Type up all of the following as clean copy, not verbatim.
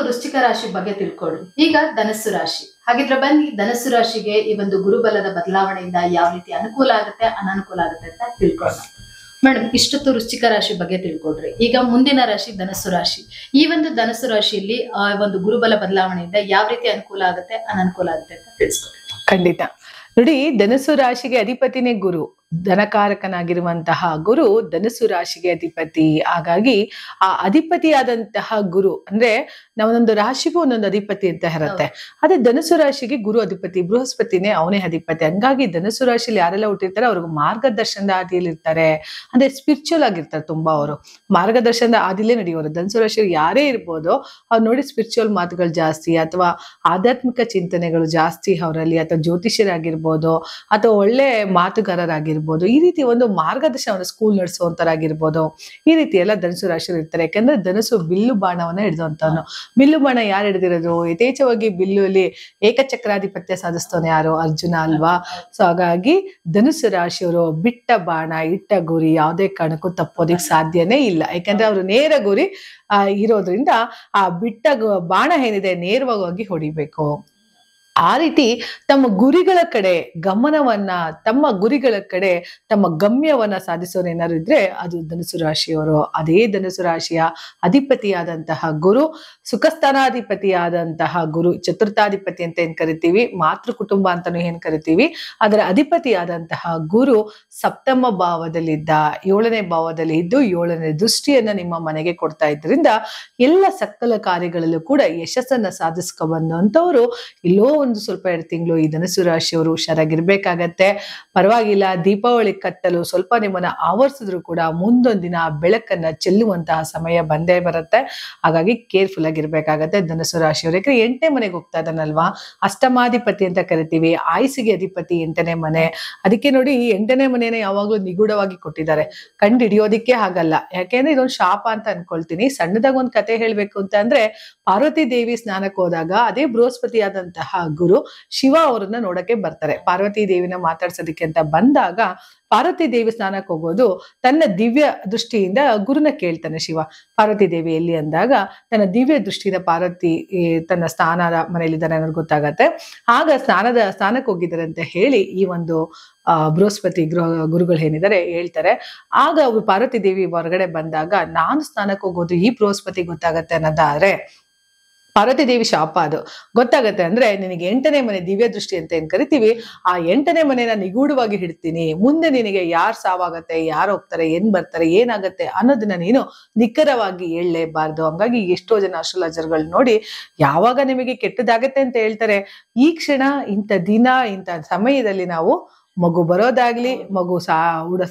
ವೃಶ್ಚಿಕ ರಾಶಿ ಬಗ್ಗೆ ತಿಳ್ಕೊಳ್ರಿ. ಈಗ ಧನಸ್ಸು ರಾಶಿ. ಹಾಗಿದ್ರೆ ಬನ್ನಿ ಧನಸ್ಸು ರಾಶಿಗೆ ಈ ಒಂದು ಗುರುಬಲದ ಬದಲಾವಣೆಯಿಂದ ಯಾವ ರೀತಿ ಅನುಕೂಲ ಆಗುತ್ತೆ ಅನಾನುಕೂಲ ಆಗುತ್ತೆ ಅಂತ ತಿಳ್ಕೊಳ್ಳೋಣ. ಮೇಡಮ್, ಇಷ್ಟೊತ್ತು ವೃಶ್ಚಿಕ ರಾಶಿ ಬಗ್ಗೆ ತಿಳ್ಕೊಡ್ರಿ. ಈಗ ಮುಂದಿನ ರಾಶಿ ಧನಸ್ಸು ರಾಶಿ. ಈ ಒಂದು ಧನಸ್ಸು ರಾಶಿಯಲ್ಲಿ ಒಂದು ಗುರುಬಲ ಬದಲಾವಣೆಯಿಂದ ಯಾವ ರೀತಿ ಅನುಕೂಲ ಆಗುತ್ತೆ ಅನಾನುಕೂಲ ಆಗುತ್ತೆ ಅಂತ ತಿಳಿಸ್ಕೊಡ್ರಿ. ಖಂಡಿತ. ನೋಡಿ, ಧನಸ್ಸು ರಾಶಿಗೆ ಅಧಿಪತಿನೇ ಗುರು. ಧನಕಾರಕನಾಗಿರುವಂತಹ ಗುರು ಧನಸ್ಸು ರಾಶಿಗೆ ಅಧಿಪತಿ. ಹಾಗಾಗಿ ಆ ಅಧಿಪತಿಯಾದಂತಹ ಗುರು ಅಂದ್ರೆ ನಾವೊಂದೊಂದು ರಾಶಿಗೂ ಒಂದೊಂದು ಅಧಿಪತಿ ಅಂತ ಇರುತ್ತೆ. ಅದೇ ಧನಸ್ಸು ರಾಶಿಗೆ ಗುರು ಅಧಿಪತಿ, ಬೃಹಸ್ಪತಿನೇ ಅವನೇ ಅಧಿಪತಿ. ಹಂಗಾಗಿ ಧನಸ್ಸು ರಾಶಿಯಲ್ಲಿ ಯಾರೆಲ್ಲ ಹುಟ್ಟಿರ್ತಾರೆ ಅವ್ರಿಗೆ ಮಾರ್ಗದರ್ಶನದ ಹಾದಿಯಲ್ಲಿ ಇರ್ತಾರೆ. ಅಂದ್ರೆ ಸ್ಪಿರಿಚುವಲ್ ಆಗಿರ್ತಾರೆ ತುಂಬಾ. ಅವರು ಮಾರ್ಗದರ್ಶನದ ಹಾದಿಲೇ ನಡೆಯೋರು. ಧನಸ್ಸು ರಾಶಿಯಲ್ಲಿ ಯಾರೇ ಇರ್ಬೋದು, ಅವ್ರು ನೋಡಿ ಸ್ಪಿರಿಚುವಲ್ ಮಾತುಗಳು ಜಾಸ್ತಿ, ಅಥವಾ ಆಧ್ಯಾತ್ಮಿಕ ಚಿಂತನೆಗಳು ಜಾಸ್ತಿ ಅವರಲ್ಲಿ, ಅಥವಾ ಜ್ಯೋತಿಷ್ಯರಾಗಿರ್ಬೋದು, ಅಥವಾ ಒಳ್ಳೆ ಮಾತುಗಾರರಾಗಿರ್ಬೋದು. ಈ ರೀತಿ ಒಂದು ಮಾರ್ಗದರ್ಶನ, ಸ್ಕೂಲ್ ನಡೆಸುವಂತರಾಗಿರ್ಬೋದು. ಈ ರೀತಿ ಎಲ್ಲ ಧನಸ್ಸು ರಾಶಿಯಲ್ಲಿ ಇರ್ತಾರೆ. ಯಾಕಂದ್ರೆ ಧನಸ್ಸು ಬಿಲ್ಲು ಬಾಣವನ್ನ ಹಿಡಿದಂತವನು. ಬಿಲ್ಲು ಬಾಣ ಯಾರು ಹಿಡಿದಿರೋದು? ಯಥೇಚ್ಛವಾಗಿ ಬಿಲ್ಲುಲಿ ಏಕಚಕ್ರಾಧಿಪತ್ಯ ಸಾಧಿಸ್ತವನು ಯಾರು? ಅರ್ಜುನ ಅಲ್ವಾ? ಸೊ ಹಾಗಾಗಿ ಧನುಸ್ಸು ರಾಶಿಯವರು ಬಿಟ್ಟ ಬಾಣ ಇಟ್ಟ ಗುರಿ ಯಾವುದೇ ಕಾರಣಕ್ಕೂ ತಪ್ಪೋದಿಕ್ ಸಾಧ್ಯನೇ ಇಲ್ಲ. ಯಾಕಂದ್ರೆ ಅವರು ನೇರ ಗುರಿ ಇರೋದ್ರಿಂದ ಆ ಬಿಟ್ಟ ಬಾಣ ಏನಿದೆ ನೇರವಾಗಿ ಹೊಡಿಬೇಕು. ಆ ರೀತಿ ತಮ್ಮ ಗುರಿಗಳ ಕಡೆ ಗಮನವನ್ನ, ತಮ್ಮ ಗುರಿಗಳ ಕಡೆ ತಮ್ಮ ಗಮ್ಯವನ್ನ ಸಾಧಿಸೋರು ಏನಾದ್ರು ಇದ್ರೆ ಅದು ಧನುಸ್ಸು ರಾಶಿಯವರು. ಅದೇ ಧನುಸ್ಸು ರಾಶಿಯ ಅಧಿಪತಿಯಾದಂತಹ ಗುರು, ಸುಖಸ್ಥಾನಾಧಿಪತಿಯಾದಂತಹ ಗುರು, ಚತುರ್ಥಾಧಿಪತಿ ಅಂತ ಏನ್ ಕರಿತೀವಿ, ಮಾತೃ ಕುಟುಂಬ ಅಂತಾನು ಏನ್ ಕರಿತೀವಿ, ಅದರ ಅಧಿಪತಿಯಾದಂತಹ ಗುರು ಸಪ್ತಮ ಭಾವದಲ್ಲಿದ್ದ, 7ನೇ ಭಾವದಲ್ಲಿ ಇದ್ದು 7ನೇ ದೃಷ್ಟಿಯನ್ನ ನಿಮ್ಮ ಮನೆಗೆ ಕೊಡ್ತಾ ಇದ್ರಿಂದ ಎಲ್ಲ ಸಕಲ ಕಾರ್ಯಗಳಲ್ಲೂ ಕೂಡ ಯಶಸ್ಸನ್ನ ಸಾಧಿಸ್ಕೊಂಡ್ಬಂದಂತವ್ರು ಇಲ್ಲೋ ಒಂದು ಸ್ವಲ್ಪ 2 ತಿಂಗಳು ಈ ಧನಸ್ಸು ರಾಶಿಯವರು ಹುಷಾರಾಗಿರ್ಬೇಕಾಗತ್ತೆ. ಪರವಾಗಿಲ್ಲ, ದೀಪಾವಳಿ ಕತ್ತಲು ಸ್ವಲ್ಪ ನಿಮ್ಮನ್ನ ಆವರಿಸಿದ್ರು ಕೂಡ ಮುಂದೊಂದ್ ದಿನ ಬೆಳಕನ್ನ ಚೆಲ್ಲುವಂತಹ ಸಮಯ ಬಂದೇ ಬರುತ್ತೆ. ಹಾಗಾಗಿ ಕೇರ್ಫುಲ್ ಆಗಿರ್ಬೇಕಾಗತ್ತೆ ಧನಸ್ಸು ರಾಶಿಯವರು. ಯಾಕಂದ್ರೆ 8ನೇ ಮನೆಗೆ ಹೋಗ್ತಾ ಇದ್ದಾನಲ್ವಾ, ಅಷ್ಟಮಾಧಿಪತಿ ಅಂತ ಕರಿತೀವಿ. ಆಯುಸಿಗೆ ಅಧಿಪತಿ 8ನೇ ಮನೆ. ಅದಕ್ಕೆ ನೋಡಿ, ಈ 8ನೇ ಮನೆಯನ್ನ ಯಾವಾಗ್ಲೂ ನಿಗೂಢವಾಗಿ ಕೊಟ್ಟಿದ್ದಾರೆ, ಕಂಡು ಹಿಡಿಯೋದಿಕ್ಕೆ ಆಗಲ್ಲ. ಯಾಕೆಂದ್ರೆ ಇದೊಂದು ಶಾಪ ಅಂತ ಅನ್ಕೊಳ್ತೀನಿ. ಸಣ್ಣದಾಗ ಒಂದ್ ಕತೆ ಹೇಳ್ಬೇಕು ಅಂತ ಅಂದ್ರೆ, ಪಾರ್ವತಿ ದೇವಿ ಸ್ನಾನಕ್ಕೆ ಹೋದಾಗ ಅದೇ ಬೃಹಸ್ಪತಿ ಆದಂತಹ ಗುರು ಶಿವ ಅವರನ್ನ ನೋಡಕ್ಕೆ ಬರ್ತಾರೆ. ಪಾರ್ವತಿ ದೇವಿನ ಮಾತಾಡ್ಸೋದಕ್ಕೆ ಅಂತ ಬಂದಾಗ ಪಾರ್ವತಿ ದೇವಿ ಸ್ನಾನಕ್ಕೆ ಹೋಗೋದು ತನ್ನ ದಿವ್ಯ ದೃಷ್ಟಿಯಿಂದ ಗುರುನ ಕೇಳ್ತಾನೆ ಶಿವ. ಪಾರ್ವತಿ ದೇವಿ ಎಲ್ಲಿ ಅಂದಾಗ ತನ್ನ ದಿವ್ಯ ದೃಷ್ಟಿಯಿಂದ ಪಾರ್ವತಿ ತನ್ನ ಸ್ನಾನದ ಮನೆಯಲ್ಲಿದ್ದಾನೆ ಅನ್ನೋದು ಗೊತ್ತಾಗತ್ತೆ. ಆಗ ಸ್ನಾನಕ್ಕೆ ಹೋಗಿದ್ದಾರೆ ಅಂತ ಹೇಳಿ ಈ ಒಂದು ಬೃಹಸ್ಪತಿ ಗುರುಗಳು ಏನಿದ್ದಾರೆ ಹೇಳ್ತಾರೆ. ಆಗ ಅವರು ಪಾರ್ವತಿ ದೇವಿ ಹೊರಗಡೆ ಬಂದಾಗ ನಾನು ಸ್ನಾನಕ್ಕೆ ಹೋಗೋದು ಈ ಬೃಹಸ್ಪತಿ ಗೊತ್ತಾಗತ್ತೆ ಅನ್ನೋದಾದ್ರೆ ಪಾರ್ವತಿ ದೇವಿ ಶಾಪ ಅದು ಗೊತ್ತಾಗತ್ತೆ. ಅಂದ್ರೆ ನಿನಗೆ 8ನೇ ಮನೆ ದಿವ್ಯ ದೃಷ್ಟಿ ಅಂತ ಏನ್ ಕರಿತೀವಿ, ಆ 8ನೇ ಮನೆನ ನಿಗೂಢವಾಗಿ ಹಿಡ್ತೀನಿ. ಮುಂದೆ ನಿನಗೆ ಯಾರು ಸಾವಾಗತ್ತೆ, ಯಾರು ಹೋಗ್ತಾರೆ, ಏನ್ ಬರ್ತಾರೆ, ಏನಾಗತ್ತೆ ಅನ್ನೋದನ್ನ ನೀನು ನಿಖರವಾಗಿ ಹೇಳಲೇಬಾರ್ದು. ಹಂಗಾಗಿ ಎಷ್ಟೋ ಜನ ಅಸ್ಟ್ರಾಲಜರ್ಗಳು ನೋಡಿ ಯಾವಾಗ ನಿಮಗೆ ಕೆಟ್ಟದಾಗತ್ತೆ ಅಂತ ಹೇಳ್ತಾರೆ, ಈ ಕ್ಷಣ ಇಂಥ ದಿನ ಇಂಥ ಸಮಯದಲ್ಲಿ ನಾವು ಮಗು ಬರೋದಾಗ್ಲಿ, ಮಗು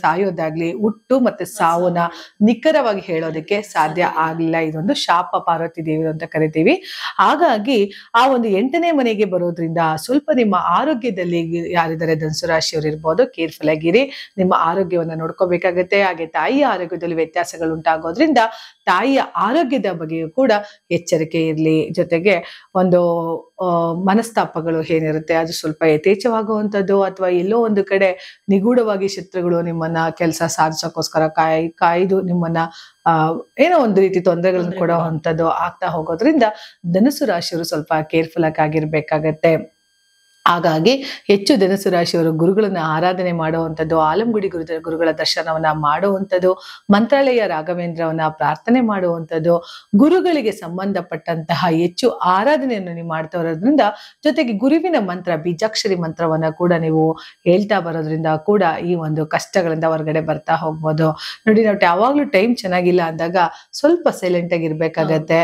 ಸಾಯೋದಾಗ್ಲಿ, ಹುಟ್ಟು ಮತ್ತೆ ಸಾವನ್ನ ನಿಖರವಾಗಿ ಹೇಳೋದಕ್ಕೆ ಸಾಧ್ಯ ಆಗ್ಲಿಲ್ಲ. ಇದೊಂದು ಶಾಪ ಪಾರ್ವತಿ ದೇವಿ ಅಂತ ಕರಿತೀವಿ. ಹಾಗಾಗಿ ಆ ಒಂದು 8ನೇ ಮನೆಗೆ ಬರೋದ್ರಿಂದ ಸ್ವಲ್ಪ ನಿಮ್ಮ ಆರೋಗ್ಯದಲ್ಲಿ ಯಾರಿದ್ದಾರೆ ಧನಸ್ಸು ರಾಶಿಯವರು ಇರ್ಬೋದು, ಕೇರ್ಫುಲ್ ಆಗಿರಿ. ನಿಮ್ಮ ಆರೋಗ್ಯವನ್ನ ನೋಡ್ಕೋಬೇಕಾಗತ್ತೆ. ಹಾಗೆ ತಾಯಿಯ ಆರೋಗ್ಯದಲ್ಲಿ ವ್ಯತ್ಯಾಸಗಳು ಉಂಟಾಗೋದ್ರಿಂದ ತಾಯಿಯ ಆರೋಗ್ಯದ ಬಗ್ಗೆಯೂ ಕೂಡ ಎಚ್ಚರಿಕೆ ಇರಲಿ. ಜೊತೆಗೆ ಒಂದು ಮನಸ್ತಾಪಗಳು ಏನಿರುತ್ತೆ ಅದು ಸ್ವಲ್ಪ ಯಥೇಚ್ಛವಾಗುವಂಥದ್ದು, ಅಥವಾ ಎಲ್ಲೋ ಒಂದು ಕಡೆ ನಿಗೂಢವಾಗಿ ಶತ್ರುಗಳು ನಿಮ್ಮನ್ನ ಕೆಲಸ ಸಾಧಿಸೋಕ್ಕೋಸ್ಕರ ಕಾಯ್ದು ನಿಮ್ಮನ್ನ ಏನೋ ಒಂದು ರೀತಿ ತೊಂದರೆಗಳನ್ನು ಕೊಡುವಂಥದ್ದು ಆಗ್ತಾ ಹೋಗೋದ್ರಿಂದ ಧನಸ್ಸು ರಾಶಿಯವರು ಸ್ವಲ್ಪ ಕೇರ್ಫುಲ್ ಆಗಿರ್ಬೇಕಾಗತ್ತೆ. ಹಾಗಾಗಿ ಹೆಚ್ಚು ಧನಸ್ಸು ರಾಶಿಯವರು ಗುರುಗಳನ್ನ ಆರಾಧನೆ ಮಾಡುವಂಥದ್ದು, ಆಲಂಗುಡಿ ಗುರುಗಳ ದರ್ಶನವನ್ನ ಮಾಡುವಂಥದ್ದು, ಮಂತ್ರಾಲಯ ರಾಘವೇಂದ್ರವನ್ನ ಪ್ರಾರ್ಥನೆ ಮಾಡುವಂಥದ್ದು, ಗುರುಗಳಿಗೆ ಸಂಬಂಧಪಟ್ಟಂತಹ ಹೆಚ್ಚು ಆರಾಧನೆಯನ್ನು ನೀವು ಮಾಡ್ತಾ ಇರೋದ್ರಿಂದ, ಜೊತೆಗೆ ಗುರುವಿನ ಮಂತ್ರ ಬೀಜಾಕ್ಷರಿ ಮಂತ್ರವನ್ನ ಕೂಡ ನೀವು ಹೇಳ್ತಾ ಬರೋದ್ರಿಂದ ಕೂಡ ಈ ಒಂದು ಕಷ್ಟಗಳಿಂದ ಹೊರಗಡೆ ಬರ್ತಾ ಹೋಗ್ಬೋದು. ನೋಡಿ, ನಾವು ಯಾವಾಗ್ಲೂ ಟೈಮ್ ಚೆನ್ನಾಗಿಲ್ಲ ಅಂದಾಗ ಸ್ವಲ್ಪ ಸೈಲೆಂಟ್ ಆಗಿರ್ಬೇಕಾಗತ್ತೆ.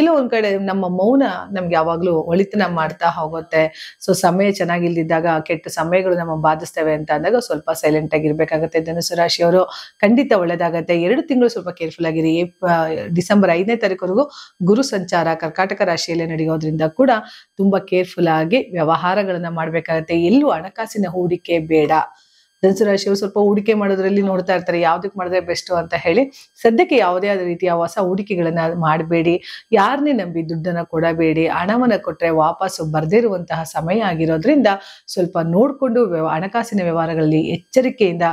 ಇಲ್ಲ ಒಂದ್ ಕಡೆ ನಮ್ಮ ಮೌನ ನಮ್ಗೆ ಯಾವಾಗ್ಲೂ ಒಳಿತನ ಮಾಡ್ತಾ ಹೋಗುತ್ತೆ. ಸೊ ಸಮಯ ಚೆನ್ನಾಗಿಲ್ದಿದ್ದಾಗ ಕೆಟ್ಟ ಸಮಯಗಳು ನಮ್ಮ ಬಾಧಿಸ್ತೇವೆ ಅಂತ ಅಂದಾಗ ಸ್ವಲ್ಪ ಸೈಲೆಂಟ್ ಆಗಿರ್ಬೇಕಾಗತ್ತೆ. ಧನುಸ್ಸು ರಾಶಿಯವರು ಖಂಡಿತ ಒಳ್ಳೇದಾಗತ್ತೆ. 2 ತಿಂಗಳು ಸ್ವಲ್ಪ ಕೇರ್ಫುಲ್ ಆಗಿರಿ. ಡಿಸೆಂಬರ್ 5ನೇ ತಾರೀಕುವರೆಗೂ ಗುರು ಸಂಚಾರ ಕರ್ಕಾಟಕ ರಾಶಿಯಲ್ಲಿ ನಡೆಯೋದ್ರಿಂದ ಕೂಡ ತುಂಬಾ ಕೇರ್ಫುಲ್ ಆಗಿ ವ್ಯವಹಾರಗಳನ್ನ ಮಾಡ್ಬೇಕಾಗತ್ತೆ. ಎಲ್ಲೂ ಹಣಕಾಸಿನ ಹೂಡಿಕೆ ಬೇಡ. ಧನುಸು ರಾಶಿಯವರು ಸ್ವಲ್ಪ ಹೂಡಿಕೆ ಮಾಡೋದ್ರಲ್ಲಿ ನೋಡ್ತಾ ಇರ್ತಾರೆ, ಯಾವ್ದಕ್ ಮಾಡಿದ್ರೆ ಬೆಸ್ಟ್ ಅಂತ ಹೇಳಿ. ಸದ್ಯಕ್ಕೆ ಯಾವುದೇ ಆದ ರೀತಿಯ ಹೊಸ ಹೂಡಿಕೆಗಳನ್ನ ಮಾಡಬೇಡಿ, ಯಾರನ್ನೇ ನಂಬಿ ದುಡ್ಡನ್ನ ಕೊಡಬೇಡಿ. ಹಣವನ್ನ ಕೊಟ್ರೆ ವಾಪಸ್ಸು ಬರ್ದೇ ಇರುವಂತಹ ಸಮಯ ಆಗಿರೋದ್ರಿಂದ ಸ್ವಲ್ಪ ನೋಡ್ಕೊಂಡು ಹಣಕಾಸಿನ ವ್ಯವಹಾರಗಳಲ್ಲಿ ಎಚ್ಚರಿಕೆಯಿಂದ.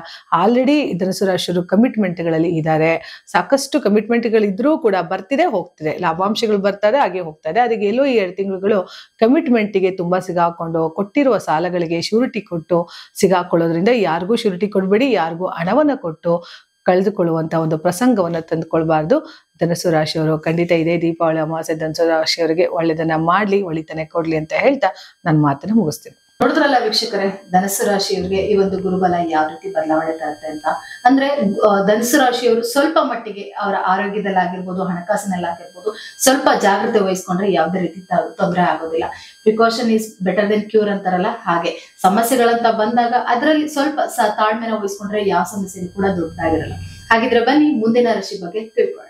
ಆಲ್ರೆಡಿ ಧನುಸು ರಾಶಿಯವರು ಕಮಿಟ್ಮೆಂಟ್ಗಳಲ್ಲಿ ಇದ್ದಾರೆ, ಸಾಕಷ್ಟು ಕಮಿಟ್ಮೆಂಟ್ಗಳಿದ್ರೂ ಕೂಡ ಬರ್ತಿದೆ ಹೋಗ್ತಿದೆ, ಲಾಭಾಂಶಗಳು ಬರ್ತಾರೆ ಹಾಗೆ ಹೋಗ್ತಾ ಇದೆ. ಅದಕ್ಕೆ ಎಲ್ಲೋ ಈ 2 ತಿಂಗಳುಗಳು ಕಮಿಟ್ಮೆಂಟ್ಗೆ ತುಂಬಾ ಸಿಗಾಕೊಂಡು ಕೊಟ್ಟಿರುವ ಸಾಲಗಳಿಗೆ ಶ್ಯೂರಿಟಿ ಕೊಟ್ಟು ಸಿಗಾಕೊಳ್ಳೋದ್ರಿಂದ ಯಾರಿಗೂ ಶ್ಯೂರಿಟಿ ಕೊಡಬೇಡಿ, ಯಾರಿಗೂ ಹಣವನ್ನ ಕೊಟ್ಟು ಕಳೆದುಕೊಳ್ಳುವಂತ ಒಂದು ಪ್ರಸಂಗವನ್ನ ತಂದುಕೊಳ್ಬಾರ್ದು. ಧನುಸು ರಾಶಿಯವರು ಖಂಡಿತ ಇದೇ ದೀಪಾವಳಿ ಅಮಾವಾಸ್ಯೆ ಧನುಸು ರಾಶಿಯವರಿಗೆ ಒಳ್ಳೆದನ್ನ ಮಾಡ್ಲಿ, ಒಳಿತನೆ ಕೊಡ್ಲಿ ಅಂತ ಹೇಳ್ತಾ ನನ್ನ ಮಾತನ್ನ ಮುಗಿಸ್ತೀನಿ. ನೋಡಿದ್ರಲ್ಲ ವೀಕ್ಷಕರೇ, ಧನುಸು ರಾಶಿಯವರಿಗೆ ಈ ಒಂದು ಗುರುಬಲ ಯಾವ ರೀತಿ ಬದಲಾವಣೆ ತರುತ್ತೆ ಅಂತ. ಅಂದ್ರೆ ಧನುಸು ರಾಶಿಯವರು ಸ್ವಲ್ಪ ಮಟ್ಟಿಗೆ ಅವರ ಆರೋಗ್ಯದಲ್ಲಾಗಿರ್ಬೋದು, ಹಣಕಾಸಿನಲ್ಲಾಗಿರ್ಬೋದು ಸ್ವಲ್ಪ ಜಾಗ್ರತೆ ವಹಿಸ್ಕೊಂಡ್ರೆ ಯಾವುದೇ ರೀತಿ ತೊಂದರೆ ಆಗೋದಿಲ್ಲ. Precaution is better then cure ಅಂತಾರಲ್ಲ, ಹಾಗೆ ಸಮಸ್ಯೆಗಳಂತ ಬಂದಾಗ ಅದರಲ್ಲಿ ಸ್ವಲ್ಪ ತಾಳ್ಮೆನ ವಹಿಸ್ಕೊಂಡ್ರೆ ಯಾವ ಸಮಸ್ಯೆ ಕೂಡ ದೊಡ್ಡದಾಗಿರಲ್ಲ. ಹಾಗಿದ್ರೆ ಬನ್ನಿ ಮುಂದಿನ ರಾಶಿ ಬಗ್ಗೆ ತಿಳ್ಕೊಳ್ಳೋಣ.